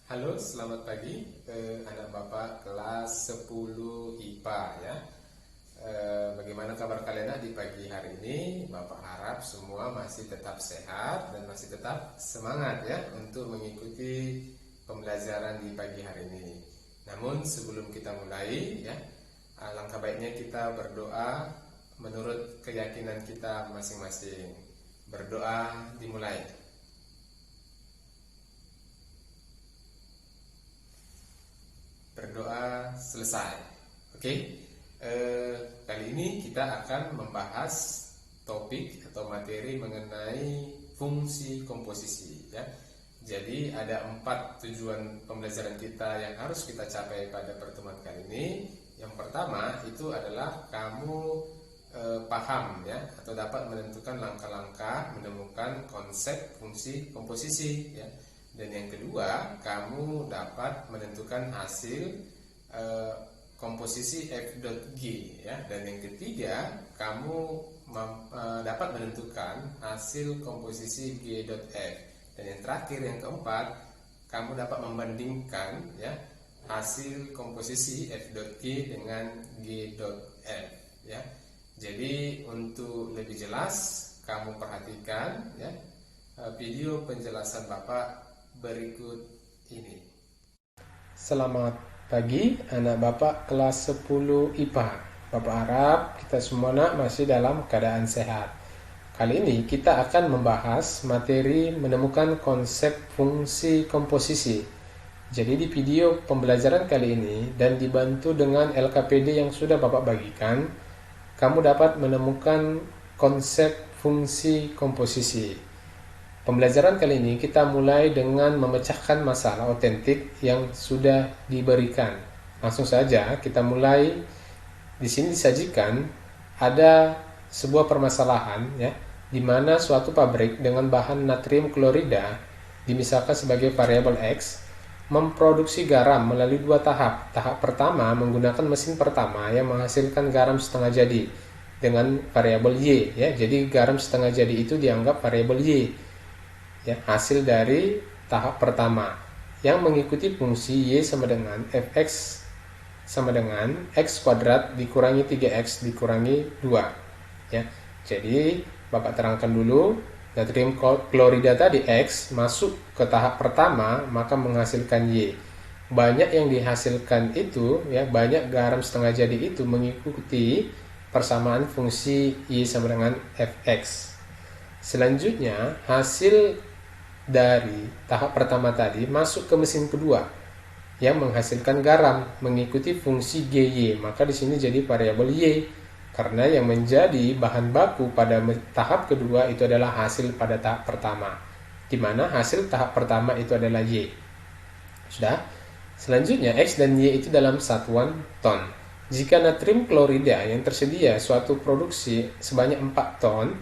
Halo, selamat pagi anak Bapak kelas 10 IPA ya. Bagaimana kabar kalian di pagi hari ini? Bapak harap semua masih tetap sehat dan masih tetap semangat ya untuk mengikuti pembelajaran di pagi hari ini. Namun sebelum kita mulai ya, alangkah baiknya kita berdoa menurut keyakinan kita masing-masing. Berdoa dimulai. Berdoa selesai. Oke, kali ini kita akan membahas topik atau materi mengenai fungsi komposisi ya. Jadi ada 4 tujuan pembelajaran kita yang harus kita capai pada pertemuan kali ini. Yang pertama itu adalah kamu paham ya atau dapat menentukan langkah-langkah menemukan konsep fungsi komposisi ya. Dan yang kedua, kamu dapat menentukan hasil komposisi F.G ya. Dan yang ketiga, kamu dapat menentukan hasil komposisi G.F. Dan yang terakhir, yang keempat, kamu dapat membandingkan ya hasil komposisi F.G dengan G.F ya. Jadi untuk lebih jelas, kamu perhatikan ya video penjelasan Bapak berikut ini. Selamat pagi anak Bapak kelas 10 IPA. Bapak harap kita semua masih dalam keadaan sehat. Kali ini kita akan membahas materi menemukan konsep fungsi komposisi. Jadi di video pembelajaran kali ini dan dibantu dengan LKPD yang sudah Bapak bagikan, kamu dapat menemukan konsep fungsi komposisi. Pembelajaran kali ini kita mulai dengan memecahkan masalah otentik yang sudah diberikan. Langsung saja kita mulai. Di sini disajikan ada sebuah permasalahan ya, di mana suatu pabrik dengan bahan natrium klorida dimisalkan sebagai variabel X memproduksi garam melalui 2 tahap. Tahap pertama menggunakan mesin pertama yang menghasilkan garam setengah jadi dengan variabel Y ya. Jadi garam setengah jadi itu dianggap variabel Y. Ya, hasil dari tahap pertama yang mengikuti fungsi Y sama dengan Fx sama dengan X kuadrat dikurangi 3X dikurangi 2 ya. Jadi Bapak terangkan dulu, natrium klorida tadi X masuk ke tahap pertama maka menghasilkan Y. Banyak yang dihasilkan itu ya, banyak garam setengah jadi itu mengikuti persamaan fungsi Y sama dengan Fx. Selanjutnya hasil dari tahap pertama tadi masuk ke mesin kedua yang menghasilkan garam mengikuti fungsi GY. Maka di sini jadi variabel Y karena yang menjadi bahan baku pada tahap kedua itu adalah hasil pada tahap pertama, di mana hasil tahap pertama itu adalah Y. Sudah? Selanjutnya X dan Y itu dalam satuan ton. Jika natrium klorida yang tersedia suatu produksi sebanyak 4 ton,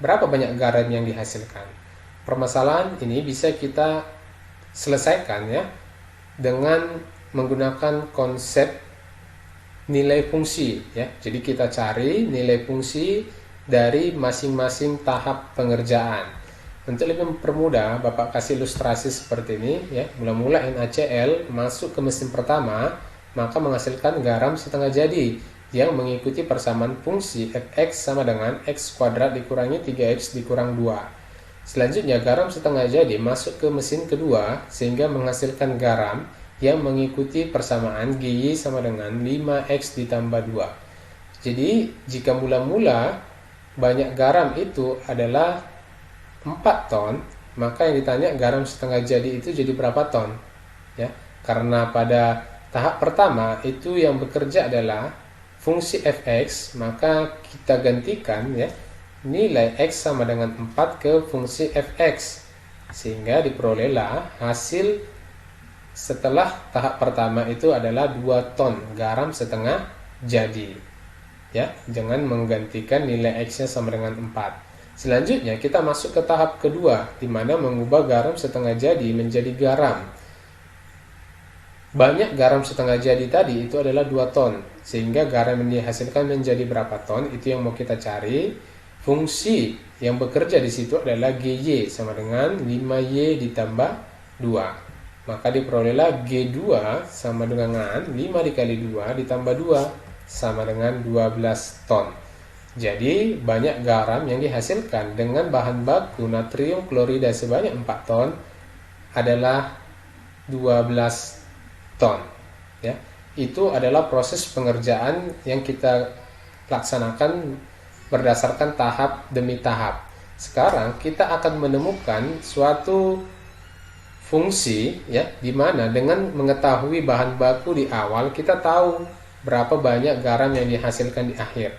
berapa banyak garam yang dihasilkan? Permasalahan ini bisa kita selesaikan ya dengan menggunakan konsep nilai fungsi ya. Jadi kita cari nilai fungsi dari masing-masing tahap pengerjaan. Untuk lebih mempermudah, Bapak kasih ilustrasi seperti ini ya. Mula-mula NaCl masuk ke mesin pertama, maka menghasilkan garam setengah jadi yang mengikuti persamaan fungsi Fx sama dengan X kuadrat dikurangi 3X dikurang 2. Selanjutnya garam setengah jadi masuk ke mesin kedua sehingga menghasilkan garam yang mengikuti persamaan GY sama dengan 5X ditambah 2. Jadi jika mula-mula banyak garam itu adalah 4 ton, maka yang ditanya garam setengah jadi itu jadi berapa ton? Ya, karena pada tahap pertama itu yang bekerja adalah fungsi Fx, maka kita gantikan ya nilai X sama dengan 4 ke fungsi Fx sehingga diperolehlah hasil setelah tahap pertama itu adalah 2 ton garam setengah jadi ya, jangan menggantikan nilai X nya sama dengan 4. Selanjutnya kita masuk ke tahap kedua di mana mengubah garam setengah jadi menjadi garam. Banyak garam setengah jadi tadi itu adalah 2 ton sehingga garam yang dihasilkan menjadi berapa ton itu yang mau kita cari. Fungsi yang bekerja di situ adalah GY sama dengan 5Y ditambah 2. maka diperolehlah G2 sama dengan 5 dikali 2 ditambah 2 sama dengan 12 ton. Jadi banyak garam yang dihasilkan dengan bahan baku natrium klorida sebanyak 4 ton adalah 12 ton. Ya, itu adalah proses pengerjaan yang kita laksanakan berdasarkan tahap demi tahap. Sekarang kita akan menemukan suatu fungsi, ya, di mana dengan mengetahui bahan baku di awal kita tahu berapa banyak garam yang dihasilkan di akhir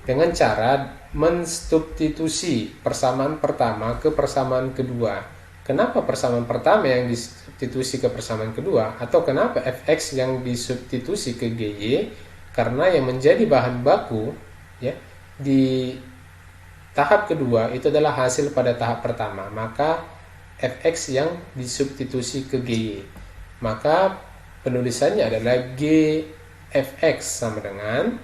dengan cara mensubstitusi persamaan pertama ke persamaan kedua. Kenapa persamaan pertama yang disubstitusi ke persamaan kedua, atau kenapa fx yang disubstitusi ke gy? Karena yang menjadi bahan baku, ya, di tahap kedua itu adalah hasil pada tahap pertama, maka fx yang disubstitusi ke gy. Maka penulisannya adalah gfx sama dengan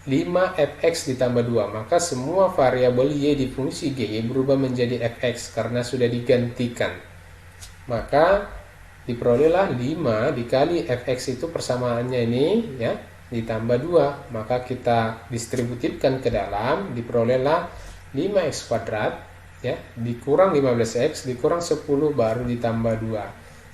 5fx ditambah 2. Maka semua variabel y di fungsi gy berubah menjadi fx karena sudah digantikan. Maka diperolehlah 5 dikali fx, itu persamaannya ini, ya, ditambah 2. Maka kita distributifkan ke dalam, diperolehlah 5x kuadrat, ya, dikurang 15x dikurang 10 baru ditambah 2.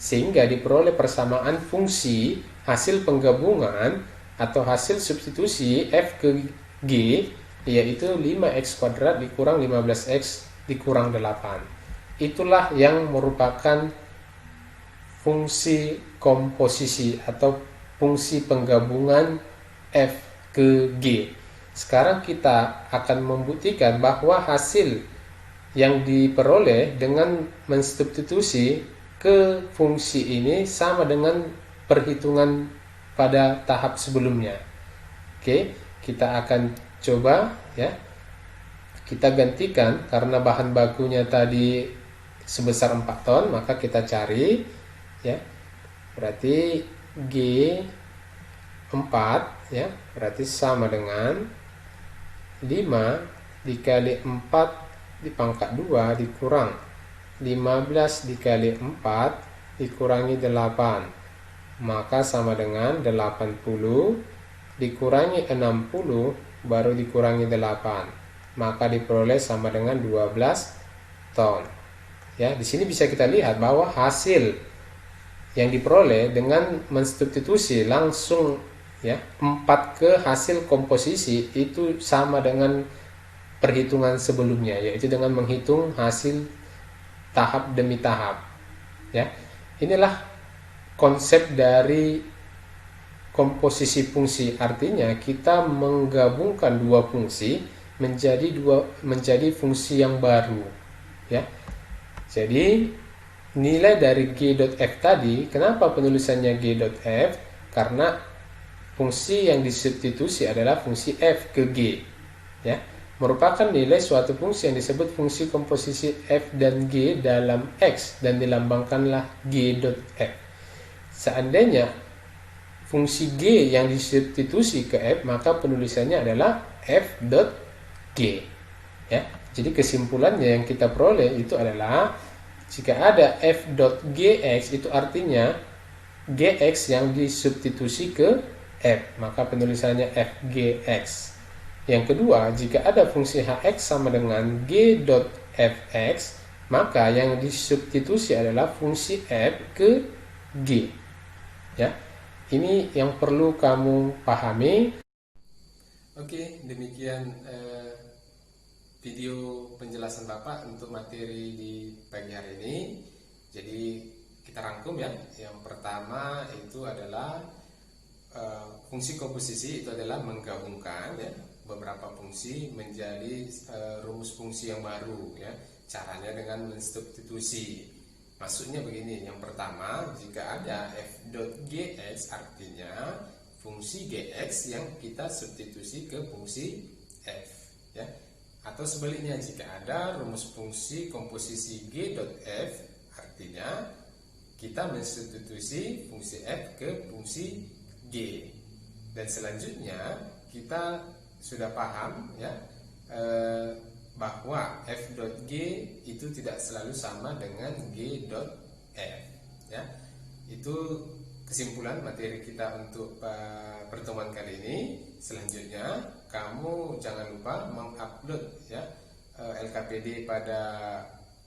Sehingga diperoleh persamaan fungsi hasil penggabungan atau hasil substitusi f ke g, yaitu 5x kuadrat dikurang 15x dikurang 8. Itulah yang merupakan fungsi komposisi atau fungsi penggabungan f ke g. Sekarang kita akan membuktikan bahwa hasil yang diperoleh dengan mensubstitusi ke fungsi ini sama dengan perhitungan pada tahap sebelumnya. Oke, kita akan coba, ya. Kita gantikan karena bahan bakunya tadi sebesar 4 ton, maka kita cari, ya. Berarti G4, ya, berarti sama dengan 5 dikali 4 dipangkat 2 dikurang 15 dikali 4 dikurangi 8, maka sama dengan 80 dikurangi 60 baru dikurangi 8, maka diperoleh sama dengan 12 ton. Ya, di sini bisa kita lihat bahwa hasil yang diperoleh dengan mensubstitusi langsung, ya, 4 ke hasil komposisi itu sama dengan perhitungan sebelumnya, yaitu dengan menghitung hasil tahap demi tahap. Ya, inilah konsep dari komposisi fungsi. Artinya kita menggabungkan dua fungsi menjadi fungsi yang baru, ya. Jadi nilai dari g.f tadi, kenapa penulisannya g.f? Karena fungsi yang disubstitusi adalah fungsi f ke g, ya, merupakan nilai suatu fungsi yang disebut fungsi komposisi f dan g dalam x dan dilambangkanlah g.f. Seandainya fungsi g yang disubstitusi ke f, maka penulisannya adalah f.g, ya. Jadi kesimpulannya yang kita peroleh itu adalah jika ada f.gx, itu artinya gx yang disubstitusi ke f, maka penulisannya fgx. Yang kedua, jika ada fungsi hx sama dengan g.fx, maka yang disubstitusi adalah fungsi f ke g. Ya, ini yang perlu kamu pahami. Oke, demikian video penjelasan Bapak untuk materi di pagi hari ini. Jadi kita rangkum, ya. Yang pertama itu adalah fungsi komposisi itu adalah menggabungkan, ya, beberapa fungsi menjadi rumus fungsi yang baru, ya. Caranya dengan mensubstitusi. Maksudnya begini, yang pertama, jika ada f.gx artinya fungsi gx yang kita substitusi ke fungsi f, ya. Atau sebaliknya, jika ada rumus fungsi komposisi g.f artinya kita mensubstitusi fungsi f ke fungsi g. Dan selanjutnya kita sudah paham, ya, bahwa f.g itu tidak selalu sama dengan g.f. ya. Itu kesimpulan materi kita untuk pertemuan kali ini. Selanjutnya kamu jangan lupa mengupload ya LKPD pada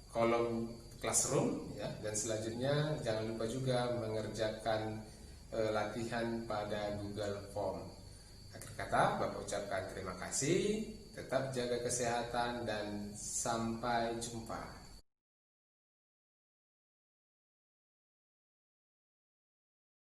kolom classroom ya, dan selanjutnya jangan lupa juga mengerjakan latihan pada Google Form. Akhir kata, Bapak ucapkan terima kasih, tetap jaga kesehatan dan sampai jumpa.